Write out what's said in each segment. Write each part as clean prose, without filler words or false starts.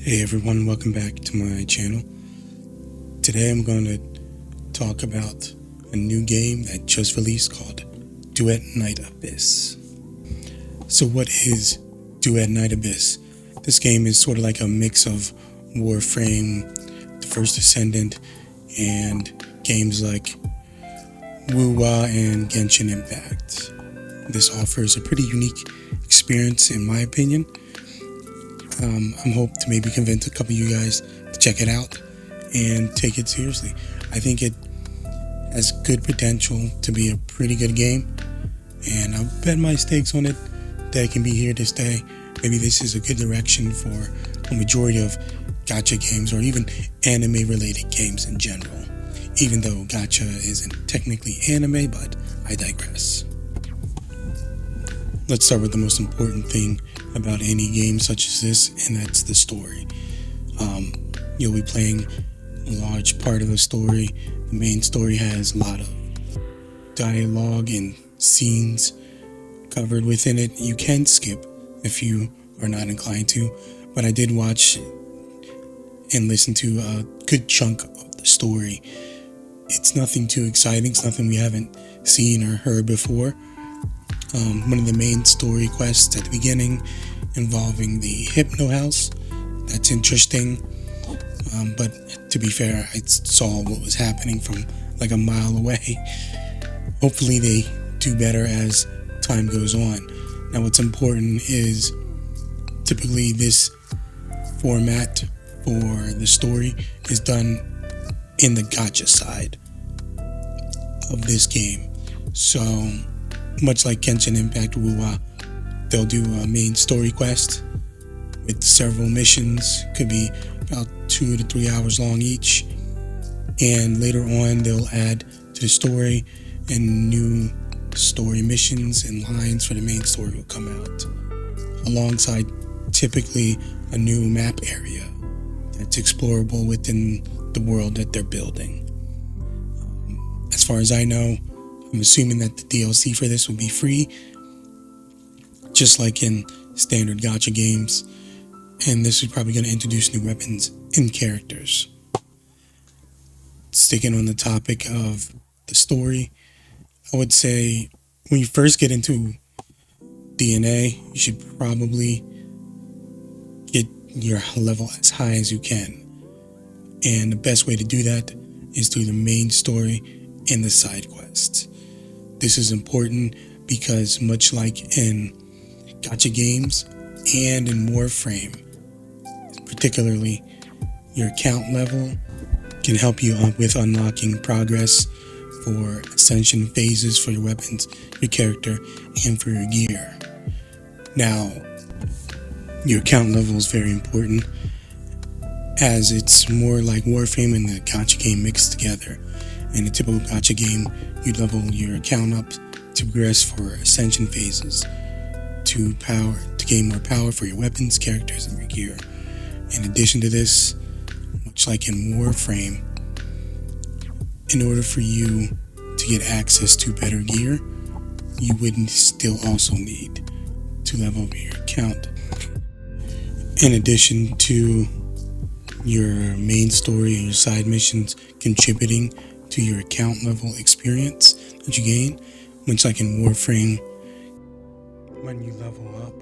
Hey everyone, welcome back to my channel. Today I'm going to talk about a new game that just released called Duet Night Abyss. So what is Duet Night Abyss? This game is sort of like a mix of Warframe, The First Descendant, and games like Woo-Wah and Genshin Impact. This offers a pretty unique experience in my opinion. I'm hoping to maybe convince a couple of you guys to check it out and take it seriously. I think it has good potential to be a pretty good game, and I've bet my stakes on it that it can be here to stay. Maybe this is a good direction for a majority of gacha games, or even anime-related games in general. Even though gacha isn't technically anime, but I digress. Let's start with the most important thing about any game such as this, and that's the story. You'll be playing a large part of the story. The main story has a lot of dialogue and scenes covered within it. You can skip if you are not inclined to, but I did watch and listen to a good chunk of the story. It's nothing too exciting. It's nothing we haven't seen or heard before. One of the main story quests at the beginning involving the Hypno House. That's interesting, but to be fair, I saw what was happening from like a mile away. Hopefully they do better as time goes on. Now what's important is typically this format for the story is done in the gacha side of this game. So much like Genshin Impact Woo-Wah, they'll do a main story quest with several missions, could be about 2 to 3 hours long each, and later on they'll add to the story, and new story missions and lines for the main story will come out, alongside typically a new map area that's explorable within the world that they're building. As far as I know, I'm assuming that the DLC for this will be free, just like in standard gacha games, and this is probably going to introduce new weapons and characters. Sticking on the topic of the story, I would say when you first get into DNA, you should probably get your level as high as you can, and the best way to do that is through the main story and the side quests. This is important because much like in gacha games and in Warframe, particularly, your account level can help you with unlocking progress for ascension phases for your weapons, your character, and for your gear. Now, your account level is very important, as it's more like Warframe and the gacha game mixed together. In a typical gacha game, you level your account up to progress for ascension phases, to gain more power for your weapons, characters, and your gear. In addition to this, much like in Warframe, in order for you to get access to better gear, you would still also need to level up your account. In addition to your main story and your side missions contributing to your account level experience that you gain, much like in Warframe, when you level up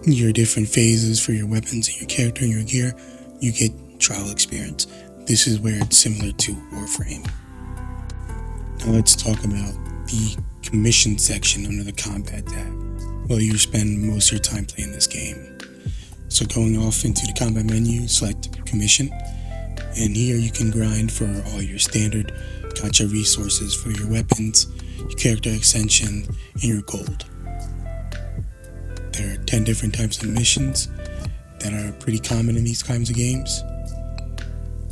your different phases for your weapons and your character and your gear, you get trial experience. This is where it's similar to Warframe. Now let's talk about the commission section under the combat tab. Well, you spend most of your time playing this game. So going off into the combat menu, select commission, and here you can grind for all your standard gacha resources for your weapons, your character ascension, and your gold. There are 10 different types of missions that are pretty common in these kinds of games.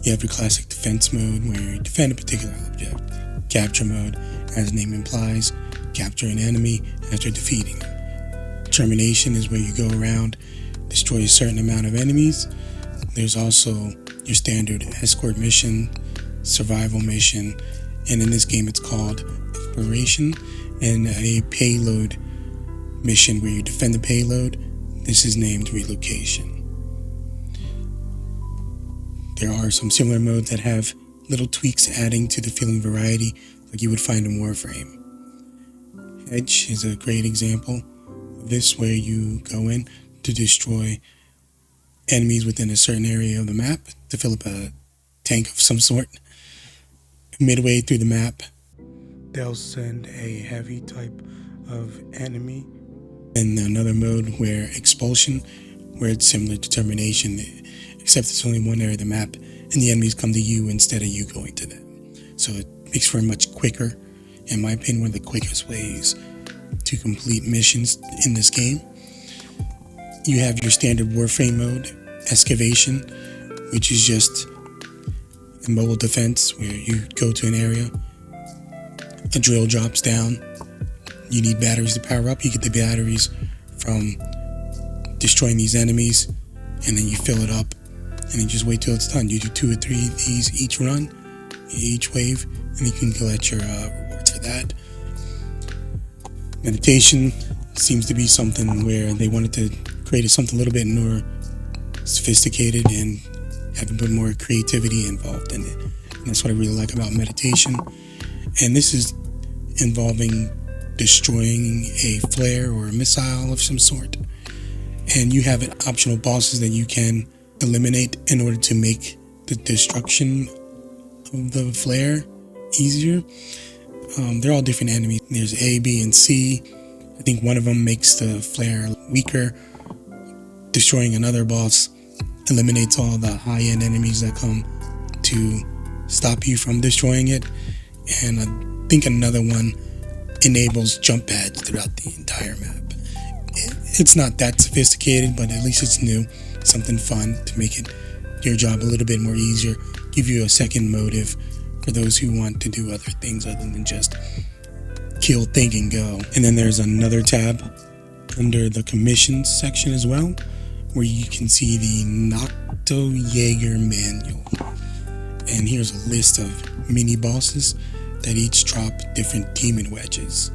You have your classic defense mode, where you defend a particular object. Capture mode, as the name implies, capture an enemy after defeating them. Termination is where you go around, destroy a certain amount of enemies. There's also your standard escort mission, survival mission, and in this game it's called exploration, and a payload mission where you defend the payload. This is named relocation. There are some similar modes that have little tweaks adding to the feeling variety like you would find in Warframe. Hedge is a great example of this, where you go in to destroy enemies within a certain area of the map to fill up a tank of some sort. Midway through the map, they'll send a heavy type of enemy. And another mode where Expulsion, where it's similar to Termination, except it's only one area of the map and the enemies come to you instead of you going to them. So it makes for a much quicker, in my opinion, one of the quickest ways to complete missions in this game. You have your standard Warframe mode, Excavation, which is just a mobile defense where you go to an area, a drill drops down, you need batteries to power up, you get the batteries from destroying these enemies, and then you fill it up, and then just wait till it's done. You do 2 or 3 of these each run, each wave, and you can collect your rewards for that. Meditation seems to be something where they wanted to create something a little bit more sophisticated and have a bit more creativity involved in it. And that's what I really like about meditation. And this is involving destroying a flare or a missile of some sort. And you have optional bosses that you can eliminate in order to make the destruction of the flare easier. They're all different enemies. There's A, B, and C. I think one of them makes the flare weaker. Destroying another boss eliminates all the high-end enemies that come to stop you from destroying it. And I think another one enables jump pads throughout the entire map. It's not that sophisticated, but at least it's new. Something fun to make it your job a little bit more easier. Give you a second motive for those who want to do other things other than just kill, think, and go. And then there's another tab under the commissions section as well, where you can see the Nocto Jaeger manual. And here's a list of mini bosses that each drop different demon wedges,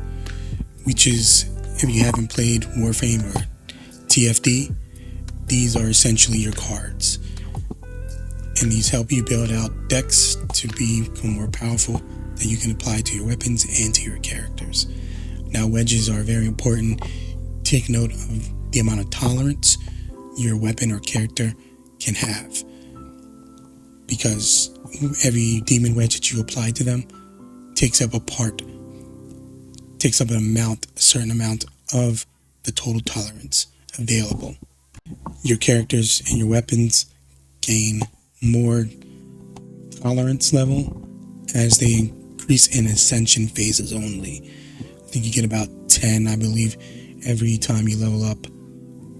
which is, if you haven't played Warframe or TFD, these are essentially your cards. And these help you build out decks to become more powerful that you can apply to your weapons and to your characters. Now, wedges are very important. Take note of the amount of tolerance your weapon or character can have, because every demon wedge that you apply to them takes up a certain amount of the total tolerance available. Your characters and your weapons gain more tolerance level as they increase in ascension phases only. I think you get about 10, I believe, every time you level up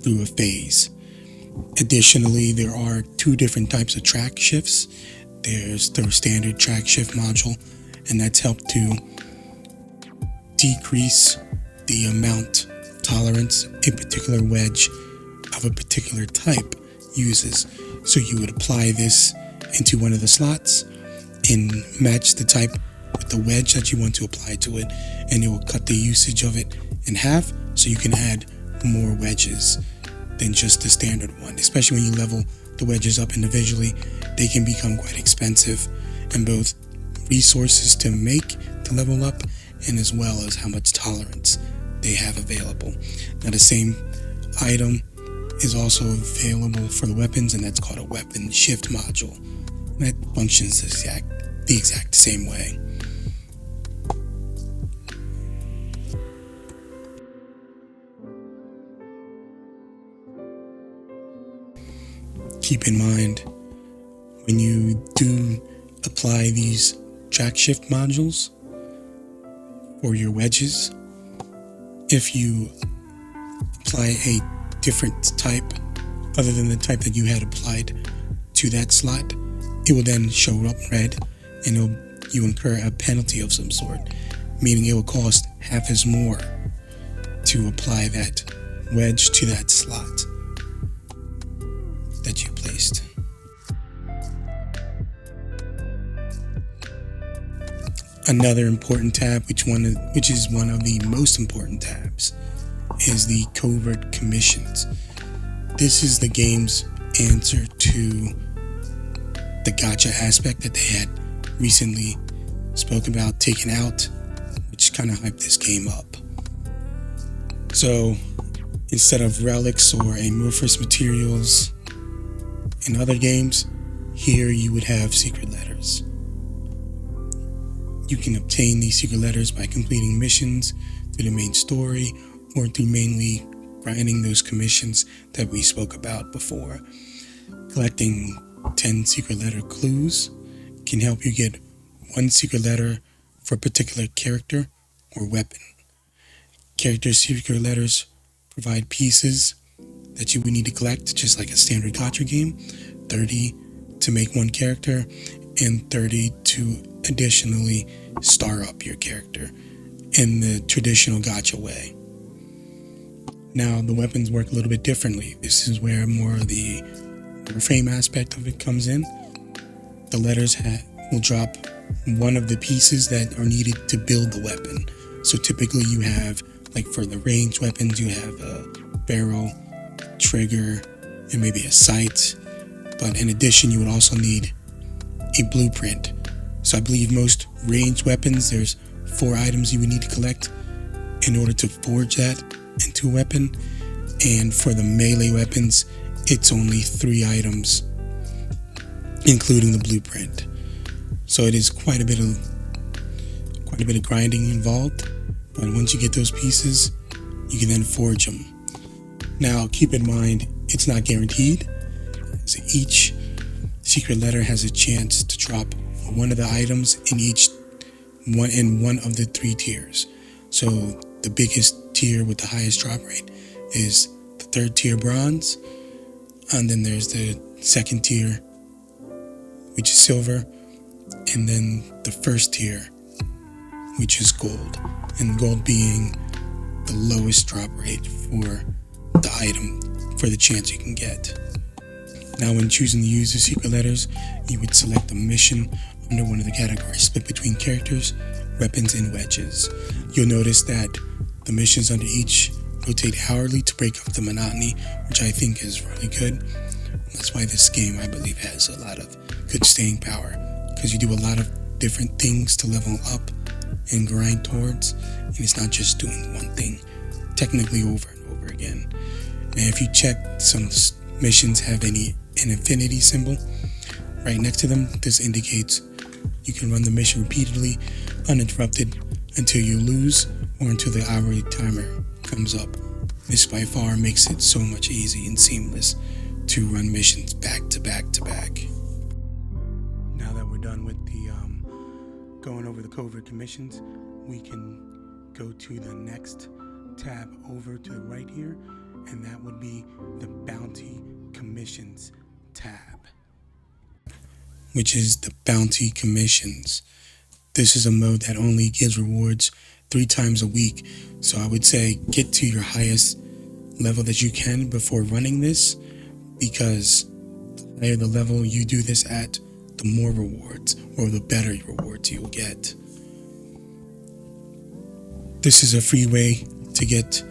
through a phase. Additionally, there are 2 different types of track shifts. There's the standard track shift module, and that's helped to decrease the amount of tolerance a particular wedge of a particular type uses. So you would apply this into one of the slots and match the type with the wedge that you want to apply to it, and it will cut the usage of it in half, so you can add more wedges than just the standard one. Especially when you level the wedges up individually, they can become quite expensive, and both resources to make to level up, and as well as how much tolerance they have available. Now, the same item is also available for the weapons, and that's called a weapon shift module. And that functions the exact same way. Keep in mind, when you do apply these track shift modules for your wedges, if you apply a different type other than the type that you had applied to that slot, it will then show up red, and you incur a penalty of some sort, meaning it will cost half as more to apply that wedge to that slot that you placed. Another important tab, which is one of the most important tabs, is the covert commissions. This is the game's answer to the gacha aspect that they had recently spoke about taking out, which kind of hyped this game up. So instead of relics or amorphous materials in other games, here you would have secret letters. You can obtain these secret letters by completing missions through the main story or through mainly grinding those commissions that we spoke about before. Collecting 10 secret letter clues can help you get one secret letter for a particular character or weapon. Character secret letters provide pieces that you would need to collect, just like a standard gacha game. 30 to make one character, and 30 to additionally star up your character in the traditional gacha way. Now, the weapons work a little bit differently. This is where more of the frame aspect of it comes in. The letters will drop one of the pieces that are needed to build the weapon. So typically you have, like for the ranged weapons, you have a barrel, trigger, and maybe a sight. But in addition, you would also need a blueprint. So I believe most ranged weapons, there's 4 items you would need to collect in order to forge that into a weapon. And for the melee weapons, it's only 3 items, including the blueprint. So it is quite a bit of grinding involved. But once you get those pieces, you can then forge them. Now, keep in mind, it's not guaranteed. So each secret letter has a chance to drop one of the items in one of the 3 tiers. So the biggest tier with the highest drop rate is the 3rd tier bronze, and then there's the 2nd tier, which is silver, and then the 1st tier, which is gold, and gold being the lowest drop rate for the item, for the chance you can get. Now, when choosing to use the secret letters, you would select a mission under one of the categories split between characters, weapons, and wedges. You'll notice that the missions under each rotate hourly to break up the monotony, which I think is really good. That's why this game, I believe, has a lot of good staying power, because you do a lot of different things to level up and grind towards, and it's not just doing one thing technically over and over again. And if you check, some missions have an infinity symbol right next to them. This indicates you can run the mission repeatedly, uninterrupted, until you lose or until the hourly timer comes up. This by far makes it so much easy and seamless to run missions back to back to back. Now that we're done with the going over the covert commissions, we can go to the next tab over to the right here, and that would be the bounty commissions tab, which is the bounty commissions. This is a mode that only gives rewards 3 times a week, so I would say get to your highest level that you can before running this, because the higher the level you do this at, the more rewards, or the better rewards you'll get. This is a free way to get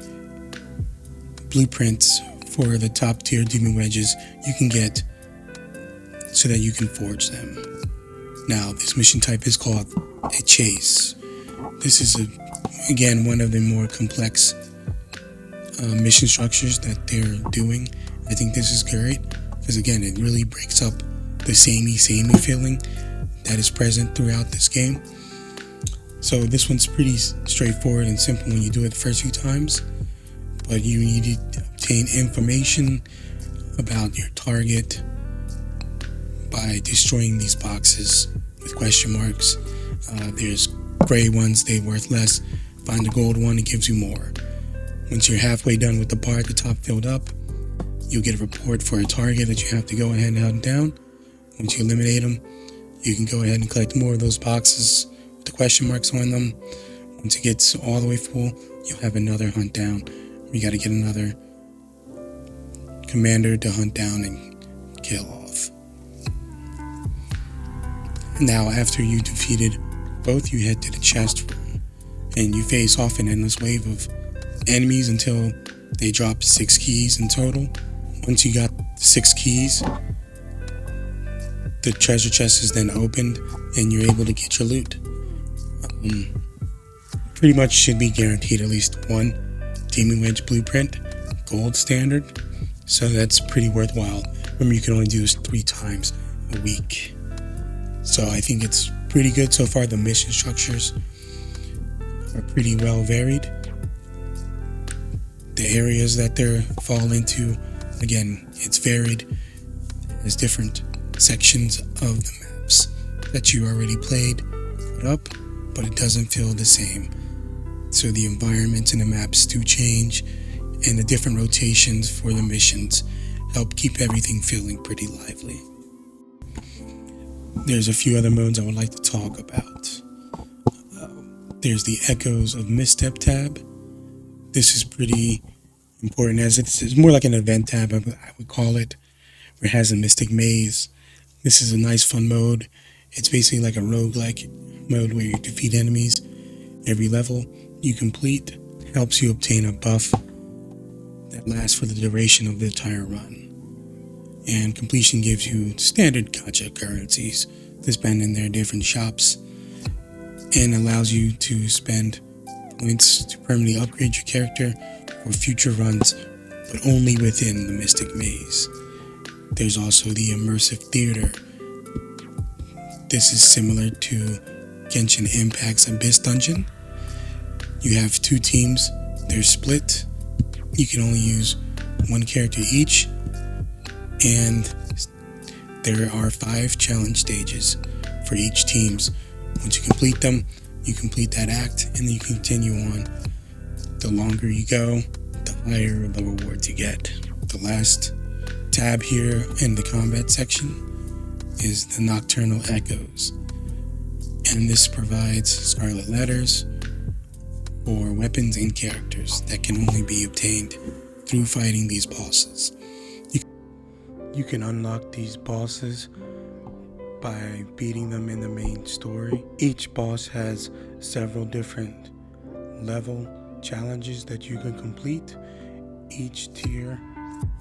blueprints for the top tier demon wedges you can get, so that you can forge them. Now, this mission type is called a chase. This is again one of the more complex mission structures that they're doing. I think this is great because again, it really breaks up the samey feeling that is present throughout this game. So this one's pretty straightforward and simple when you do it the first few times, but you need to obtain information about your target by destroying these boxes with question marks. There's gray ones, they're worth less. Find the gold one, it gives you more. Once you're halfway done with the bar at the top filled up, you'll get a report for a target that you have to go ahead and hunt down. Once you eliminate them, you can go ahead and collect more of those boxes with the question marks on them. Once it gets all the way full, you'll have another hunt down. You got to get another commander to hunt down and kill off. Now, after you defeated both, you head to the chest room, and you face off an endless wave of enemies until they drop 6 keys in total. Once you got 6 keys, The treasure chest is then opened and you're able to get your loot. Pretty much should be guaranteed at least one Demon Wedge blueprint, gold standard, so that's pretty worthwhile. Remember, you can only do this 3 times a week, so I think it's pretty good so far. The mission structures are pretty well varied. The areas that they fall into, again, it's varied. There's different sections of the maps that you already played put up, but it doesn't feel the same. So the environments in the maps do change, and the different rotations for the missions help keep everything feeling pretty lively. There's a few other modes I would like to talk about. There's the Echoes of Misstep tab. This is pretty important, as it's more like an event tab, I would call it, where it has a Mystic Maze. This is a nice fun mode. It's basically like a roguelike mode where you defeat enemies every level you complete. Helps you obtain a buff that lasts for the duration of the entire run. And completion gives you standard gacha currencies to spend in their different shops, and allows you to spend points to permanently upgrade your character for future runs, but only within the Mystic Maze. There's also the Immersive Theater. This is similar to Genshin Impact's Abyss Dungeon. You have 2 teams, they're split. You can only use 1 character each, and there are 5 challenge stages for each teams. Once you complete them, you complete that act, and then you continue on. The longer you go, the higher the rewards you get. The last tab here in the combat section is the Nocturnal Echoes, and this provides scarlet letters for weapons and characters that can only be obtained through fighting these bosses. You can unlock these bosses by beating them in the main story. Each boss has several different level challenges that you can complete. Each tier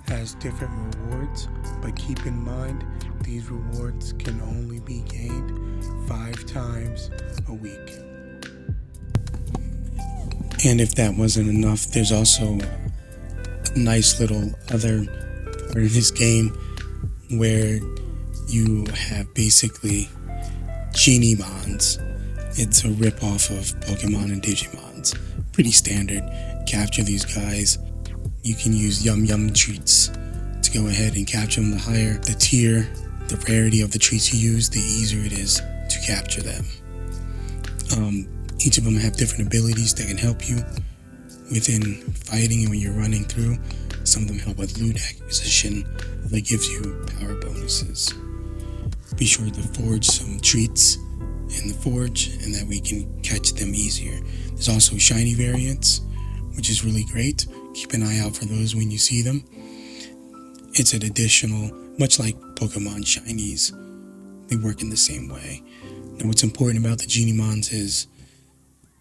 has different rewards, but keep in mind these rewards can only be gained 5 times a week. And if that wasn't enough, there's also a nice little other part of this game where you have basically Genimons. It's a rip-off of Pokemon and Digimons. Pretty standard. Capture these guys. You can use Yum Yum treats to go ahead and capture them. The higher the tier, the rarity of the treats you use, the easier it is to capture them. Each of them have different abilities that can help you within fighting and when you're running through. Some of them help with loot acquisition, that gives you power bonuses. Be sure to forge some treats in the forge, and that we can catch them easier. There's also shiny variants, which is really great. Keep an eye out for those when you see them. It's an additional, much like Pokemon shinies, they work in the same way. Now what's important about the Genimons is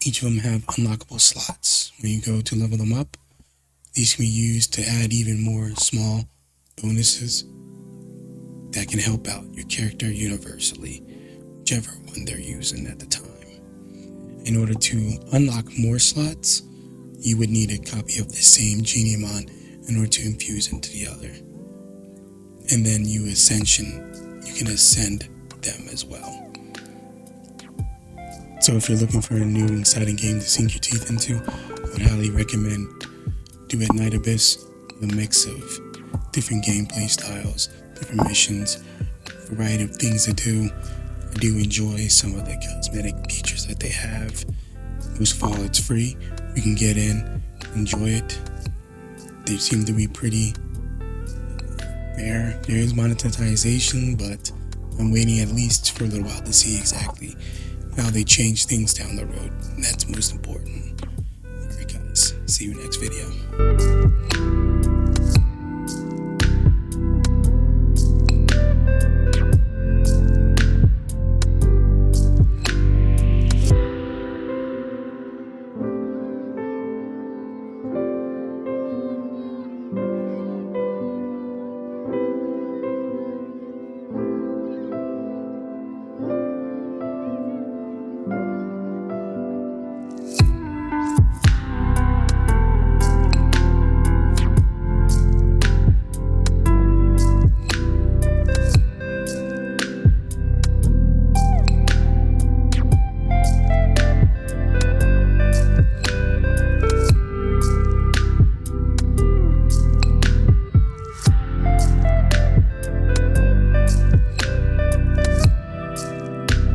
each of them have unlockable slots. When you go to level them up, these can be used to add even more small bonuses that can help out your character universally, whichever one they're using at the time. In order to unlock more slots, you would need a copy of the same Genimon in order to infuse into the other. And then you can ascend them as well. So if you're looking for a new and exciting game to sink your teeth into, I would highly recommend Duet Night Abyss. The mix of different gameplay styles, different missions, variety of things to do. I do enjoy some of the cosmetic features that they have. Most of all, it's free. You can get in, enjoy it. They seem to be pretty fair. There is monetization, but I'm waiting at least for a little while to see exactly how they change things down the road. That's most important. Alright guys, see you next video.